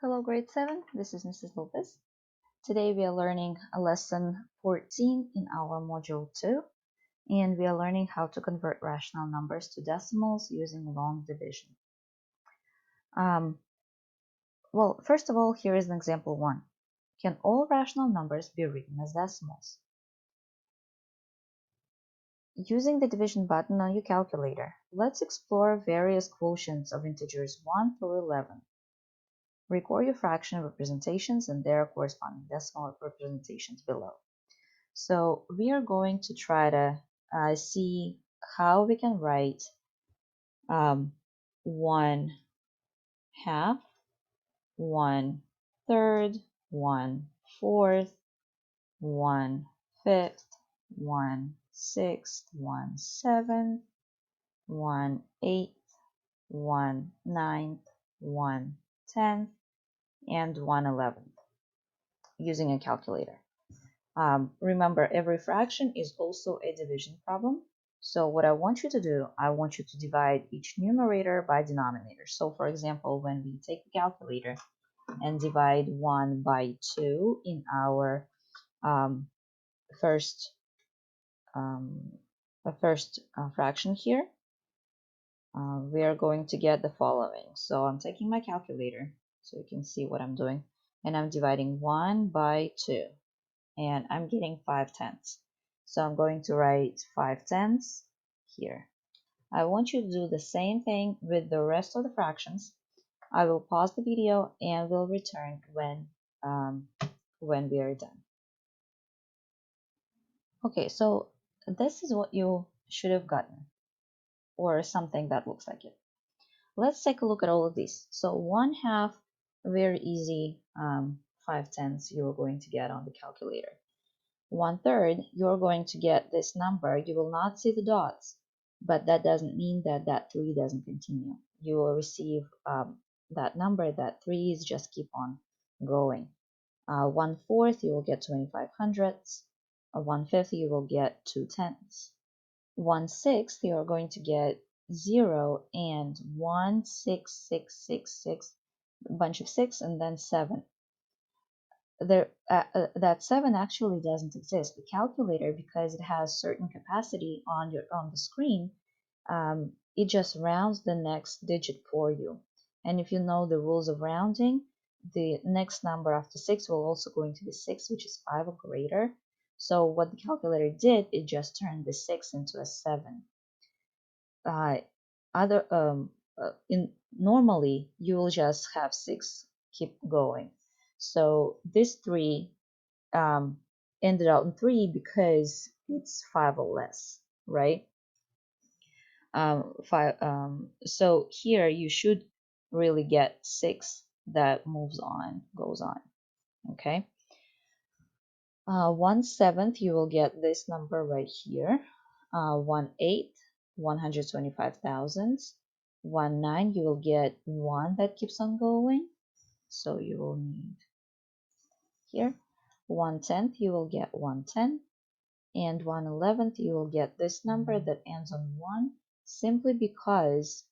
Hello, grade 7. This is Mrs. Lopez. Today we are learning a lesson 14 in our module 2, and we are learning how to convert rational numbers to decimals using long division. Well, first of all, here is an example 1. Can all rational numbers be written as decimals? Using the division button on your calculator, let's explore various quotients of integers 1 through 11. Record your fraction representations and their corresponding decimal representations below. So we are going to try to see how we can write 1/2, 1/3, 1/4, 1/5, 1/6, 1/7, 1/8, 1/9, 1/10, and 1/11 using a calculator. Remember, every fraction is also a division problem. So what I want you to do, I want you to divide each numerator by denominator. So for example, when we take the calculator and divide 1 by 2 in our first fraction here, we are going to get the following. So I'm taking my calculator so you can see what I'm doing, and I'm dividing 1 by 2. And I'm getting 5/10. So I'm going to write 5/10 here. I want you to do the same thing with the rest of the fractions. I will pause the video and we'll return when we are done. Okay, so this is what you should have gotten, or something that looks like it. Let's take a look at all of these. So 1/2, very easy, 5/10 you're going to get on the calculator. 1/3, you're going to get this number. You will not see the dots, but that doesn't mean that that 3 doesn't continue. You will receive that number, that 3's just keep on going. 1/4, you will get 25 hundredths. 1/5, you will get 2/10. 1/6, you are going to get 0 and 1, 6, 6, 6, 6, a bunch of 6, and then 7. That 7 actually doesn't exist. The calculator, because it has certain capacity on the screen, it just rounds the next digit for you. And if you know the rules of rounding, the next number after 6 will also going to be 6, which is 5 or greater. So what the calculator did, it just turned the 6 into a 7. Normally you will just have 6 keep going. So this 3 ended out in 3 because it's 5 or less, right? So here you should really get 6 that goes on, okay? 1/7, you will get this number right here. 1/8, 125 thousandths. 1/9, you will get 1 that keeps on going. So you will need here. 1/10, you will get 1/10. And 1/11, you will get this number that ends on 1, simply because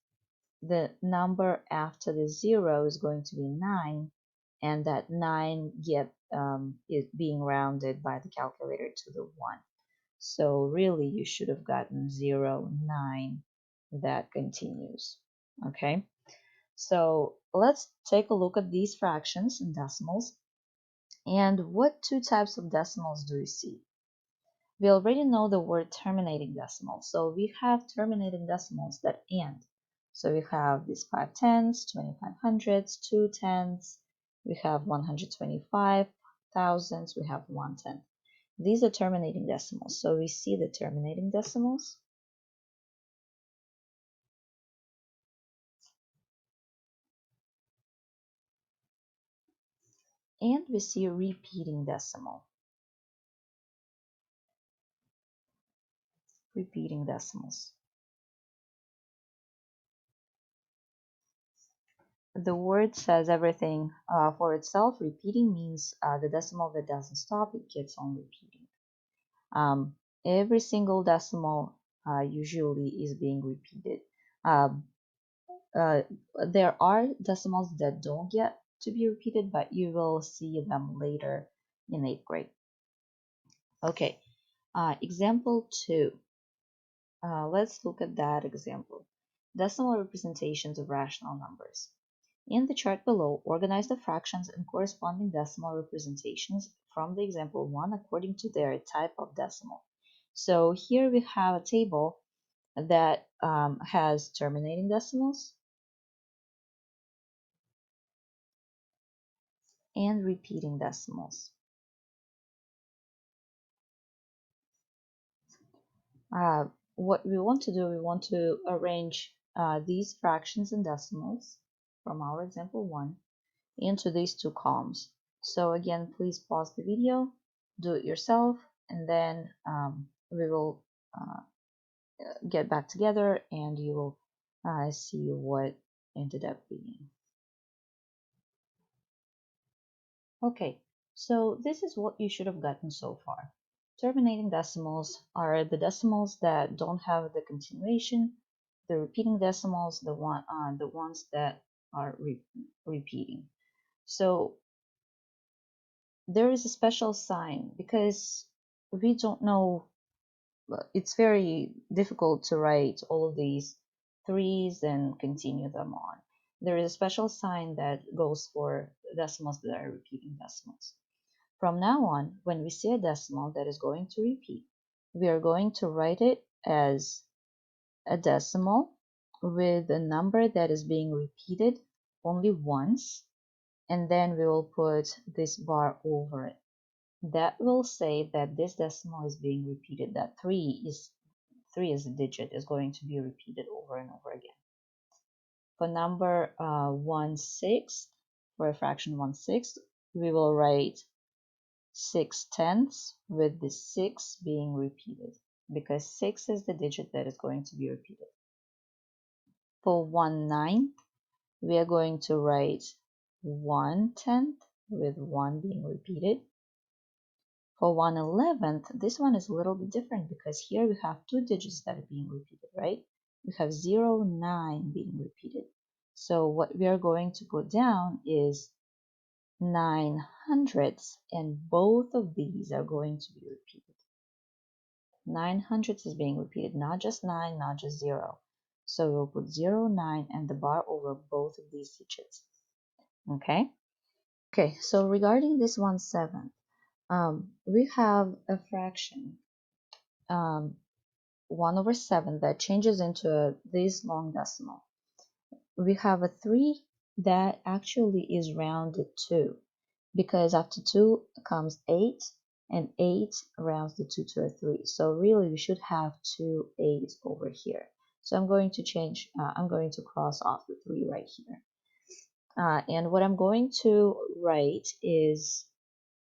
the number after the 0 is going to be 9, and that 9 is being rounded by the calculator to the 1. So really you should have gotten 0, 9 that continues. Okay, so let's take a look at these fractions and decimals. And what two types of decimals do you see? We already know the word terminating decimal. So we have terminating decimals that end. So we have these 5/10ths, 25 hundredths, 2/10ths, we have 125 thousandths, we have 1/10. These are terminating decimals. So we see the terminating decimals. And we see a repeating decimal. Repeating decimals. The word says everything for itself. Repeating means the decimal that doesn't stop, it keeps on repeating. Every single decimal usually is being repeated. There are decimals that don't get to be repeated, but you will see them later in 8th grade. Okay, example 2. Let's look at that example. Decimal representations of rational numbers. In the chart below, organize the fractions and corresponding decimal representations from the example 1 according to their type of decimal. So here we have a table that has terminating decimals and repeating decimals. What we want to do, we want to arrange these fractions and decimals from our example 1 into these two columns. So again, please pause the video, do it yourself, and then we will get back together and you will see what ended up being. Okay, so this is what you should have gotten so far. Terminating decimals are the decimals that don't have the continuation. The repeating decimals, the ones that are repeating. So there is a special sign because we don't know. It's very difficult to write all of these threes and continue them on. There is a special sign that goes for decimals that are repeating decimals. From now on, when we see a decimal that is going to repeat, we are going to write it as a decimal with a number that is being repeated only once, and then we will put this bar over it. That will say that this decimal is being repeated, that 3 is a digit, is going to be repeated over and over again. For number 1/6, for a fraction 1/6, we will write 6/10 with the 6 being repeated because 6 is the digit that is going to be repeated. For 1/9, we are going to write 1/10 with 1 being repeated. For 1/11, this one is a little bit different because here we have two digits that are being repeated, right? We have 0, 9 being repeated. So what we are going to put down is 900ths, and both of these are going to be repeated. 900ths is being repeated, not just 9, not just 0. So we'll put 0, 9, and the bar over both of these digits. Okay? Okay, so regarding this 1/7, we have a fraction 1/7 that changes into this long decimal. We have a 3 that actually is rounded to, because after 2 comes 8, and 8 rounds the 2 to a 3. So really we should have 2 8s over here. So I'm going to cross off the 3 right here. And what I'm going to write is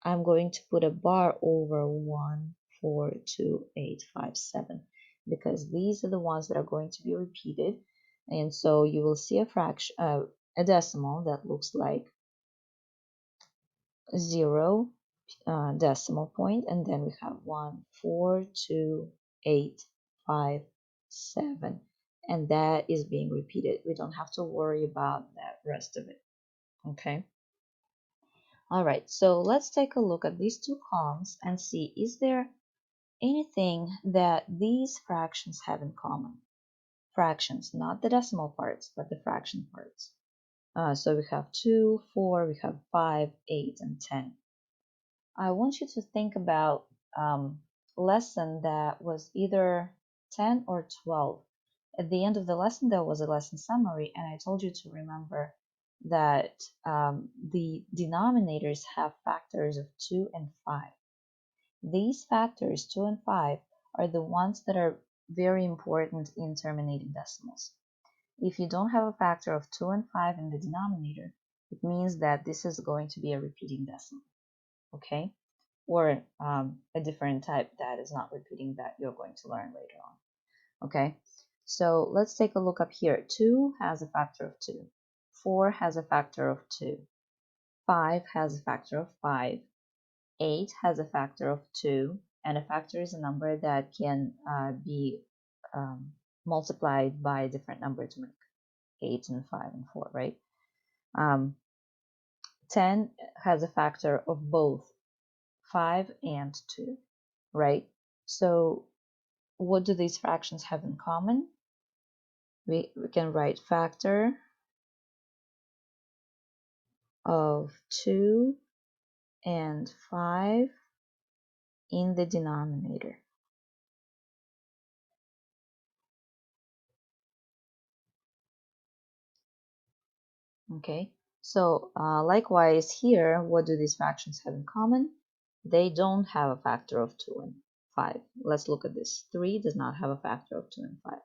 I'm going to put a bar over 1, 4, 2, 8, 5, 7, because these are the ones that are going to be repeated. And so you will see a fraction, a decimal that looks like 0 decimal point, and then we have 1, 4, 2, 8, 5, 7, and that is being repeated. We don't have to worry about that rest of it. Okay. All right, so let's take a look at these two columns and see, is there anything that these fractions have in common? Fractions, not the decimal parts, but the fraction parts. So we have 2, 4, we have 5, 8, and 10. I want you to think about lesson that was either 10 or 12. At the end of the lesson, there was a lesson summary, and I told you to remember that the denominators have factors of 2 and 5. These factors, 2 and 5, are the ones that are very important in terminating decimals. If you don't have a factor of 2 and 5 in the denominator, it means that this is going to be a repeating decimal, okay? Or a different type that is not repeating that you're going to learn later on, okay? So let's take a look up here. 2 has a factor of 2. 4 has a factor of 2. 5 has a factor of 5. 8 has a factor of 2, and a factor is a number that can be multiplied by a different number to make 8 and 5 and 4, right? 10 has a factor of both 5 and 2, right? So what do these fractions have in common? We can write factor of 2 and 5 in the denominator. Okay, so likewise here, what do these fractions have in common? They don't have a factor of 2 and 5. Let's look at this. 3 does not have a factor of 2 and 5.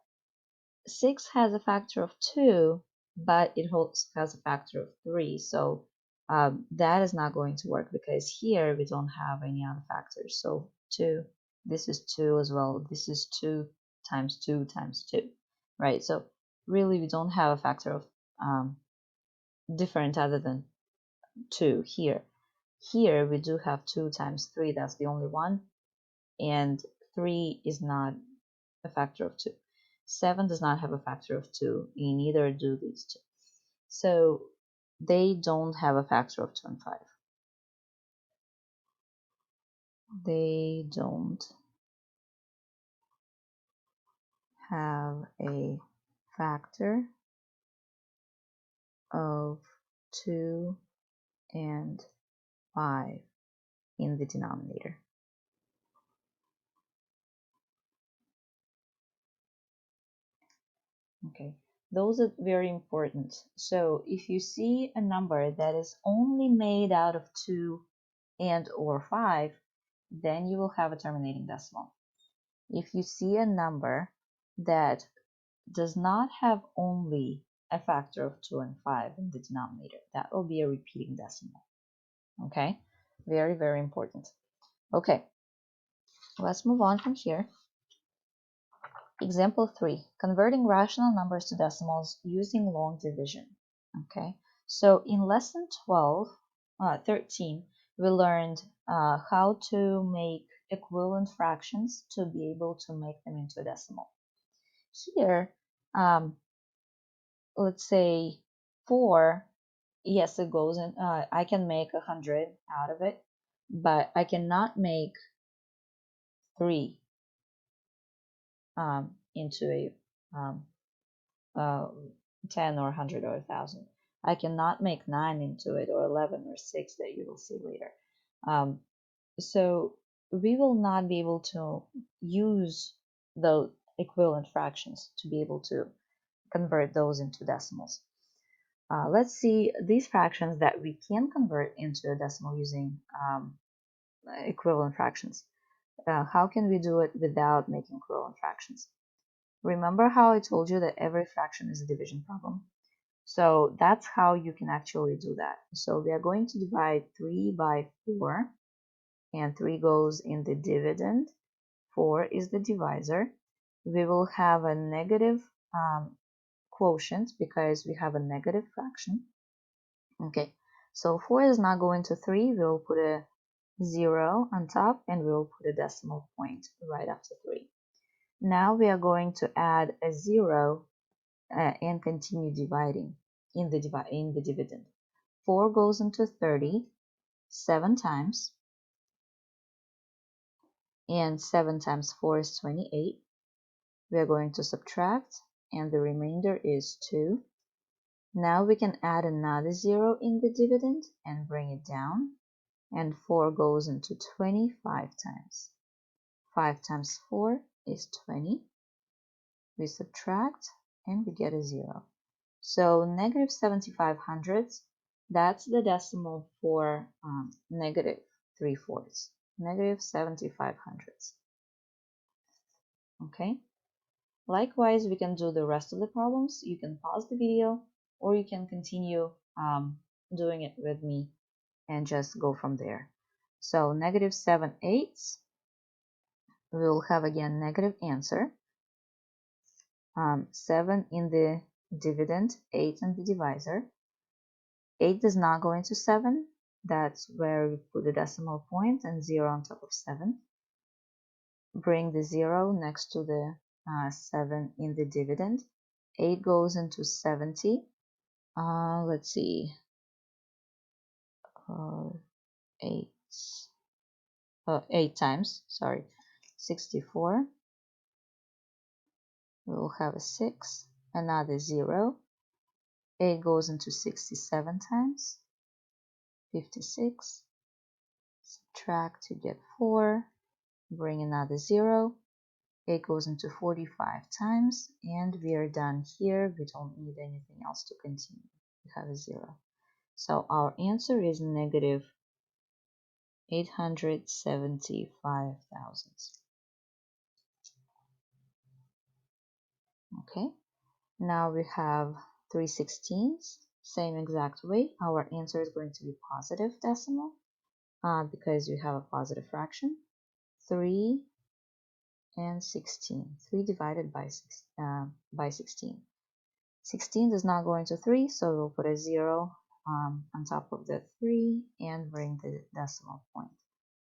6 has a factor of 2, but it also has a factor of 3. So that is not going to work because here we don't have any other factors. So 2, this is 2 as well. This is 2 times 2 times 2, right? So really we don't have a factor of different other than 2 here. Here we do have 2 times 3, that's the only one, and 3 is not a factor of 2. 7 does not have a factor of 2, and neither do these two. So they don't have a factor of 2 and 5. They don't have a factor of 2 and 5 in the denominator. Okay, those are very important. So if you see a number that is only made out of 2 and or 5, then you will have a terminating decimal. If you see a number that does not have only a factor of 2 and 5 in the denominator, that will be a repeating decimal. Okay, very, very important. Okay, let's move on from here. Example 3, converting rational numbers to decimals using long division. Okay, so in lesson 13, we learned how to make equivalent fractions to be able to make them into a decimal. Here, let's say 4, yes, it goes in, I can make 100 out of it, but I cannot make 3 into a 10 or 100 or 1,000. I cannot make 9 into it, or 11 or 6 that you will see later. So we will not be able to use the equivalent fractions to be able to convert those into decimals. Let's see these fractions that we can convert into a decimal using equivalent fractions. How can we do it without making equivalent fractions? Remember how I told you that every fraction is a division problem? So that's how you can actually do that. So we are going to divide 3 by 4, and 3 goes in the dividend, 4 is the divisor. We will have a negative quotient because we have a negative fraction. Okay, so 4 is not going to 3, we will put a 0 on top, and we will put a decimal point right after 3. Now we are going to add a 0 and continue dividing in the dividend. 4 goes into 30 7 times, and 7 times 4 is 28. We are going to subtract, and the remainder is 2. Now we can add another 0 in the dividend and bring it down, and 4 goes into 25 times. 5 times 4 is 20. We subtract, and we get a 0. So negative 75 hundredths, that's the decimal for negative 3/4, negative 75 hundredths. Okay. Likewise, we can do the rest of the problems. You can pause the video, or you can continue doing it with me and just go from there. So negative 7/8, we will have again negative answer. 7 in the dividend, 8 in the divisor. 8 does not go into 7. That's where we put the decimal point and 0 on top of 7. Bring the 0 next to the 7 in the dividend. 8 goes into 70. Let's see. uh, 8 8 times, sorry, 64. We will have a 6, another 0. 8 goes into 67 times, 56. Subtract to get 4, bring another 0. 8 goes into 45 times, and we are done here. We don't need anything else to continue. We have a 0. So our answer is negative 875,000. Okay, now we have 3/16, same exact way. Our answer is going to be positive decimal because we have a positive fraction. 3 and 16. 3 divided by 16. 16 does not go into 3, so we'll put a 0 on top of the 3 and bring the decimal point.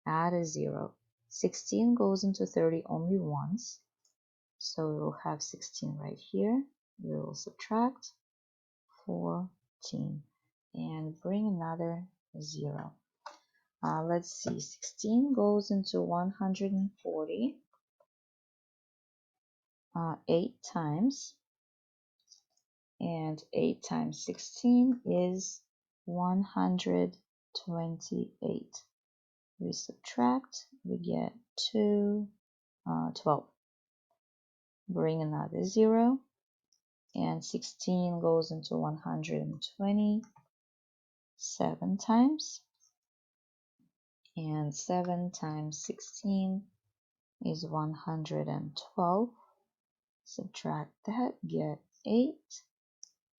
Add a 0. 16 goes into 30 only once, so we'll have 16 right here. We will subtract 14 and bring another 0. Let's see, 16 goes into 140 8 times, and 8 times 16 is 128. We subtract, we get 12. Bring another 0, and 16 goes into 120 7 times, and 7 times 16 is 112. Subtract that, get 8,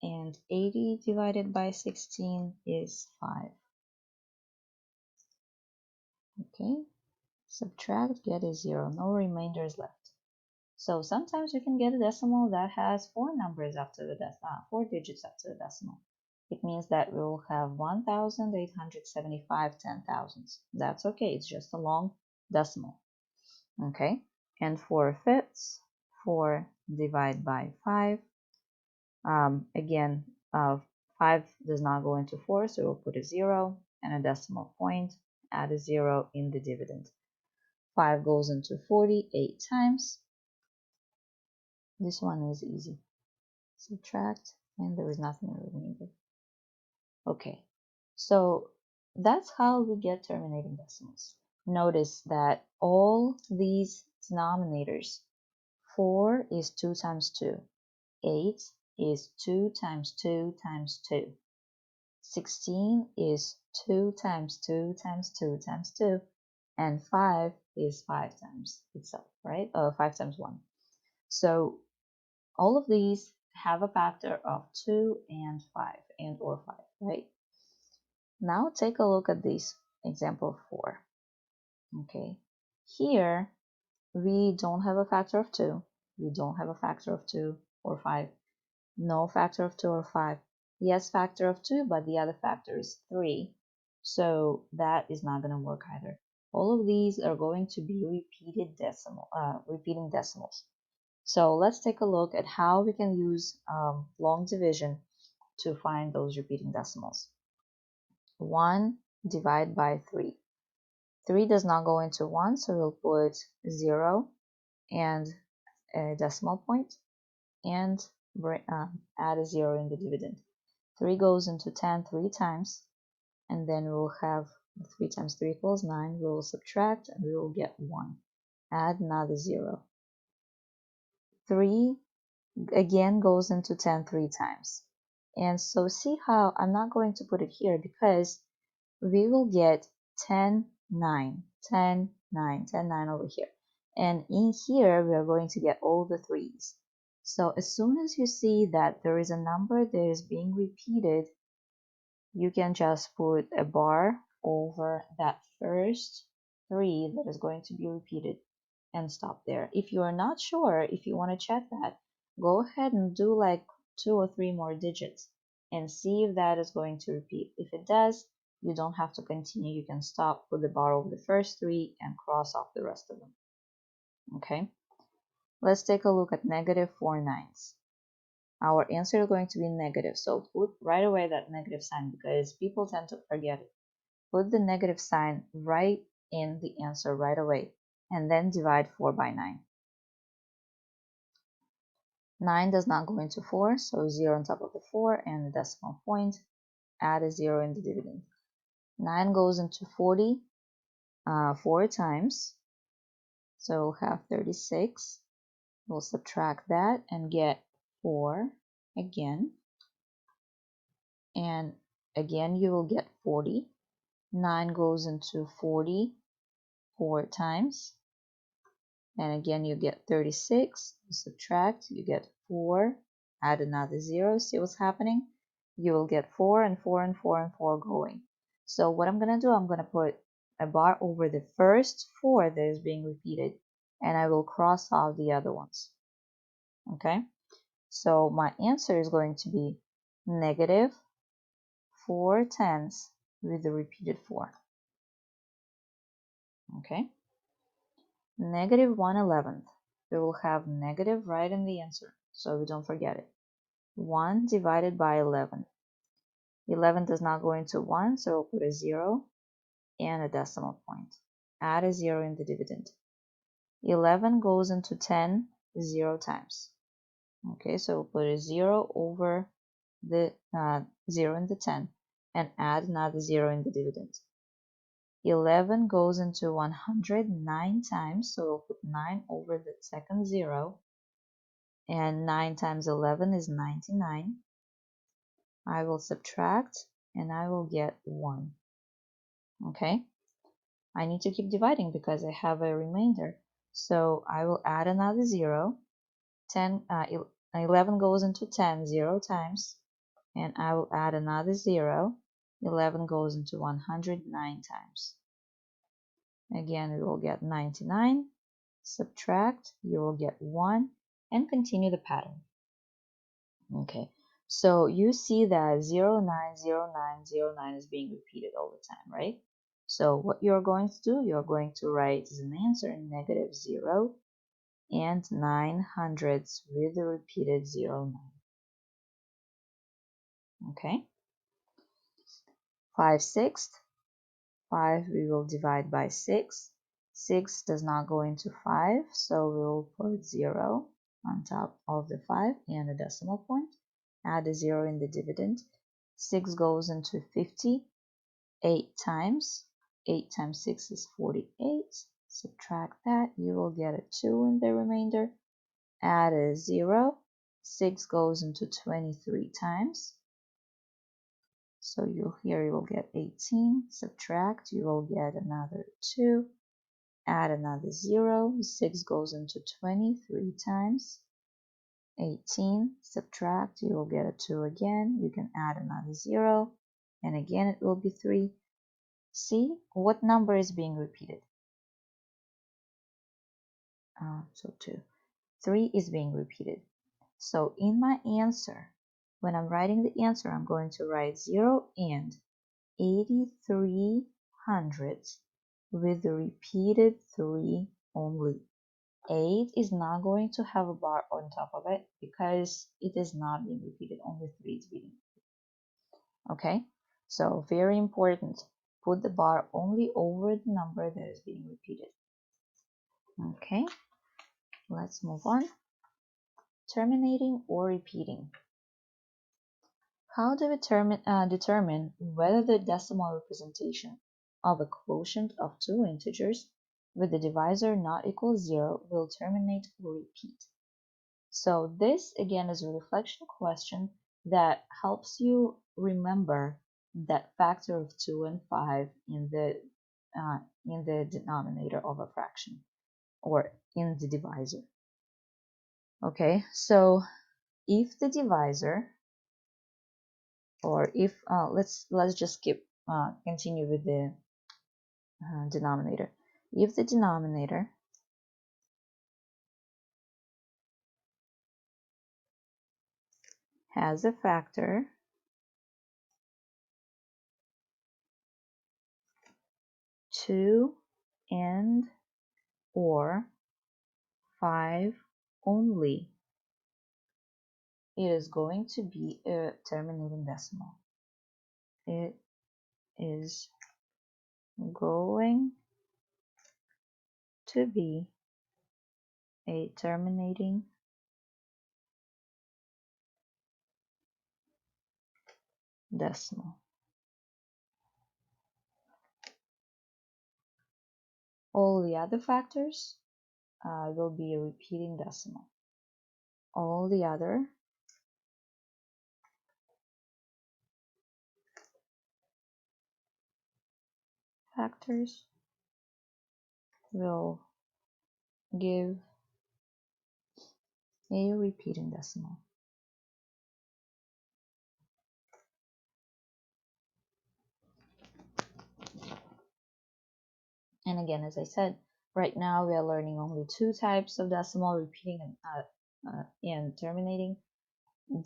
and 80 divided by 16 is 5. Okay, subtract, get a 0, no remainders left. So sometimes you can get a decimal that has 4 numbers after the 4 digits after the decimal. It means that we will have 1,875 10,000s. That's okay, it's just a long decimal. Okay, and 4/5, 4 divided by 5. Again, 5 does not go into 4, so we'll put a 0 and a decimal point, add a 0 in the dividend. 5 goes into 48 times. This one is easy. Subtract, and there is nothing remaining. Okay, so that's how we get terminating decimals. Notice that all these denominators, 4 is 2 times 2, 8 is 2 times 2 times 2, 16 is 2 times 2 times 2 times 2, and 5 is 5 times itself, right? 5 times 1. So all of these have a factor of 2 and 5 and or 5, right? Now take a look at this example 4. Okay, here we don't have a factor of 2, we don't have a factor of 2 or 5, no factor of 2 or 5. Yes, factor of 2, but the other factor is 3, so that is not going to work either. All of these are going to be repeating decimals. So let's take a look at how we can use long division to find those repeating decimals. 1 divided by 3. 3 does not go into 1, so we'll put 0 and a decimal point and add a 0 in the dividend. 3 goes into 10 3 times, and then we'll have 3 times 3 equals 9. We will subtract, and we will get 1. Add another 0. 3 again goes into 10 3 times. And so see how I'm not going to put it here because we will get 10 9, 10 9, 10 9 over here. And in here we are going to get all the 3's. So as soon as you see that there is a number that is being repeated, you can just put a bar over that first 3 that is going to be repeated and stop there. If you are not sure, if you want to check that, go ahead and do like 2 or 3 more digits and see if that is going to repeat. If it does, you don't have to continue. You can stop, put the bar over the first 3 and cross off the rest of them. Okay, let's take a look at -4/9. Our answer is going to be negative, so put right away that negative sign because people tend to forget it. put the negative sign right in the answer right away, and then divide 4 by 9. 9 does not go into 4, so 0 on top of the 4 and the decimal point. Add a 0 in the dividend. 9 goes into 40 4 times, so we'll have 36. We'll subtract that and get 4 again, and again you will get 40. 9 goes into 40 4 times, and again you get 36. You subtract, you get 4, add another 0, see what's happening? You will get 4 and 4 and 4 and 4 going. So what I'm going to do, I'm going to put a bar over the first 4 that is being repeated, and I will cross out the other ones. Okay, so my answer is going to be negative 4 tenths with the repeated 4. Okay, negative 1/11. We will have negative right in the answer, so we don't forget it. 1 divided by 11. 11 does not go into 1, so we'll put a 0 and a decimal point. Add a 0 in the dividend. 11 goes into 10 0 times. Okay, so we'll put a 0 over the 0 in the 10 and add another 0 in the dividend. 11 goes into 109 times, so we'll put 9 over the second 0, and 9 times 11 is 99. I will subtract and I will get 1. Okay, I need to keep dividing because I have a remainder, so I will add another 0. 11 goes into 10 0 times, and I will add another 0. 11 goes into 109 times. Again, we will get 99. Subtract, you will get 1, and continue the pattern. Okay, so you see that 090909 is being repeated all the time, right? So what you're going to do, you're going to write as an answer negative 0 and 9 hundredths with the repeated 09. Okay, 5/6. 5 we will divide by 6. 6 does not go into 5, so we will put 0 on top of the 5 and a decimal point. Add a 0 in the dividend. 6 goes into 50 8 times. 8 times 6 is 48. Subtract that, you will get a 2 in the remainder. Add a 0. 6 goes into 23 times. So here you will get 18. Subtract, you will get another 2. Add another 0. 6 goes into 23 times. 18. Subtract, you will get a 2 again. You can add another 0. And again it will be 3. See what number is being repeated? So 2. 3 is being repeated. So in my answer, when I'm writing the answer, I'm going to write 0 and 83 hundredths with the repeated 3 only. 8 is not going to have a bar on top of it because it is not being repeated, only 3 is being repeated. Okay, so very important, put the bar only over the number that is being repeated. Okay, let's move on. Terminating or repeating. How do we determine whether the decimal representation of a quotient of two integers with the divisor not equal 0 will terminate or repeat? So this again is a reflection question that helps you remember that factor of 2 and 5 in the denominator of a fraction or in the divisor. Okay, so if the divisor, or if let's just continue with the denominator. If the denominator has a factor two and or 5 only, it is going to be a terminating decimal. It is going to be a terminating decimal. All the other factors will be a repeating decimal. All the other factors will give a repeating decimal. And again, as I said, right now we are learning only two types of decimal, repeating and terminating.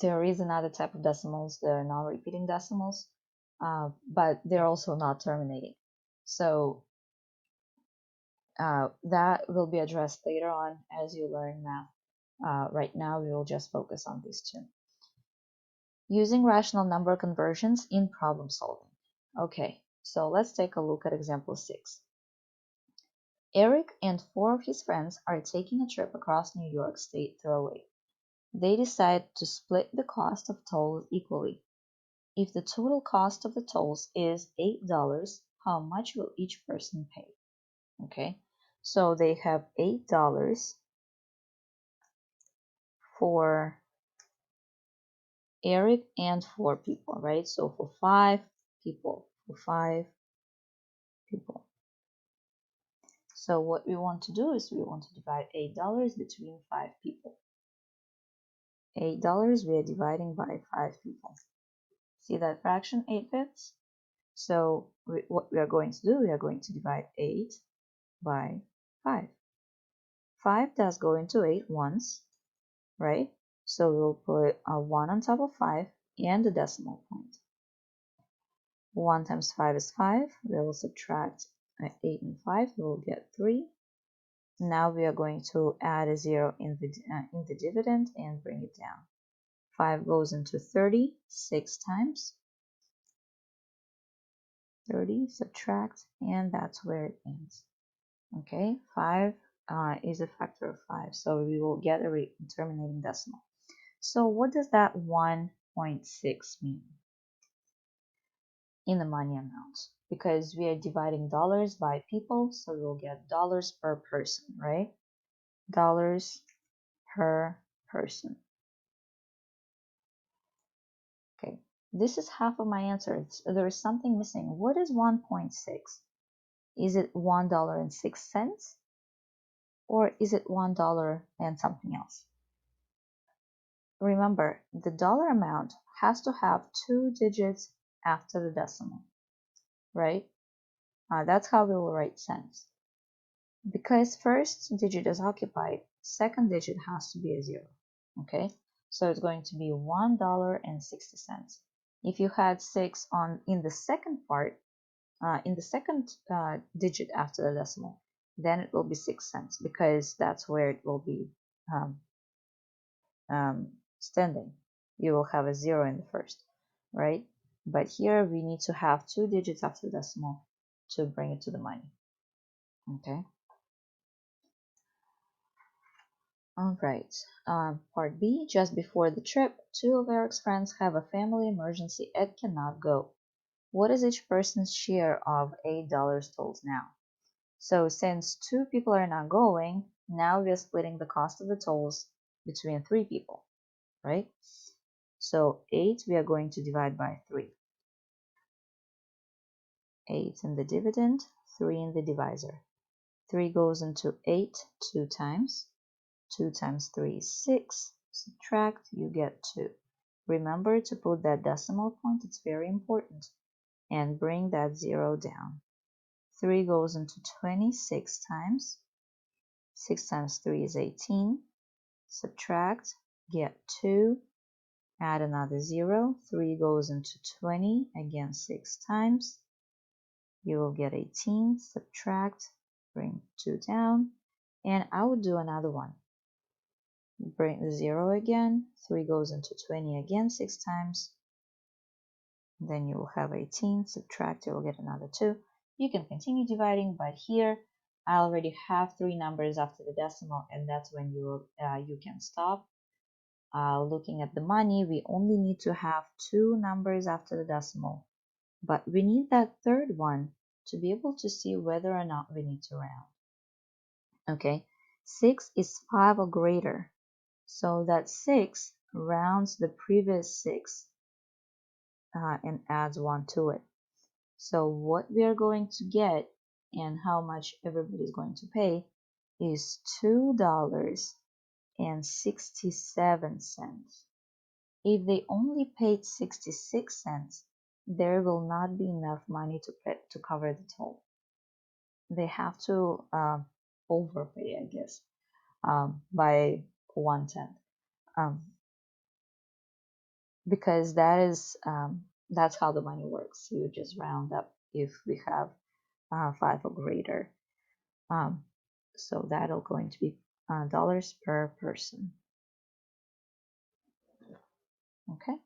There is another type of decimals, they're non-repeating decimals, but they're also not terminating. So that will be addressed later on as you learn math. Right now we will just focus on these two. Using rational number conversions in problem solving. Okay, so let's take a look at example 6. Eric and 4 of his friends are taking a trip across New York State Thruway. They decide to split the cost of tolls equally. If the total cost of the tolls is $8, how much will each person pay? Okay, so they have $8 for Eric and 4 people, right? So for 5 people, So what we want to do is we want to divide $8 between 5 people. $8 we are dividing by 5 people. See that fraction, 8/5? So what we are going to do, we are going to divide 8 by 5. 5 does go into 8 once, right? So we'll put a 1 on top of 5 and a decimal point. 1 times 5 is 5. We will subtract 8 and 5. We will get 3. Now we are going to add a 0 in the dividend and bring it down. 5 goes into 30 6 times. 30, subtract, and that's where it ends. Okay, 5 is a factor of 5, so we will get a terminating decimal. So what does that 1.6 mean in the money amount? Because we are dividing dollars by people, so we'll get dollars per person, right? Dollars per person. Okay, this is half of my answer. There is something missing. What is 1.6? Is it $1.06? Or is it $1 and something else? Remember, the dollar amount has to have 2 digits after the decimal, right? That's how we will write cents. Because first digit is occupied, second digit has to be a 0, okay? So it's going to be $1.60. If you had 6 in the second part, in the second digit after the decimal, then it will be 6 cents because that's where it will be standing. You will have a 0 in the first, right? But here we need to have 2 digits after the decimal to bring it to the money. Okay. All right. Part B. Just before the trip, 2 of Eric's friends have a family emergency and cannot go. What is each person's share of $8 tolls now? So since 2 people are not going, now we are splitting the cost of the tolls between 3 people, right? So 8 we are going to divide by 3. 8 in the dividend, 3 in the divisor. 3 goes into 8 2 times. 2 times 3 is 6. Subtract, you get 2. Remember to put that decimal point, it's very important. And bring that 0 down. 3 goes into 26 times. 6 times 3 is 18. Subtract, get 2. Add another 0. 3 goes into 20, again 6 times. You will get 18, subtract, bring 2 down, and I would do another one. Bring the 0 again, 3 goes into 20 again 6 times, then you will have 18, subtract, you will get another 2. you can continue dividing, but here I already have 3 numbers after the decimal, and that's when you can stop. Looking at the money, we only need to have 2 numbers after the decimal, but we need that third one to be able to see whether or not we need to round. Okay, 6 is 5 or greater, so that 6 rounds the previous 6 and adds 1 to it. So what we are going to get and how much everybody is going to pay is $2.67. If they only paid 66 cents, there will not be enough money to cover the toll. They have to overpay, I guess, by 1/10, because that's how the money works. You just round up if we have 5 or greater. So that'll going to be dollars per person. Okay,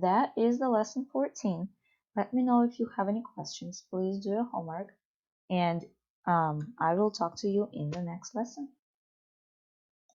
that is the lesson 14. Let me know if you have any questions. Please do your homework, and I will talk to you in the next lesson.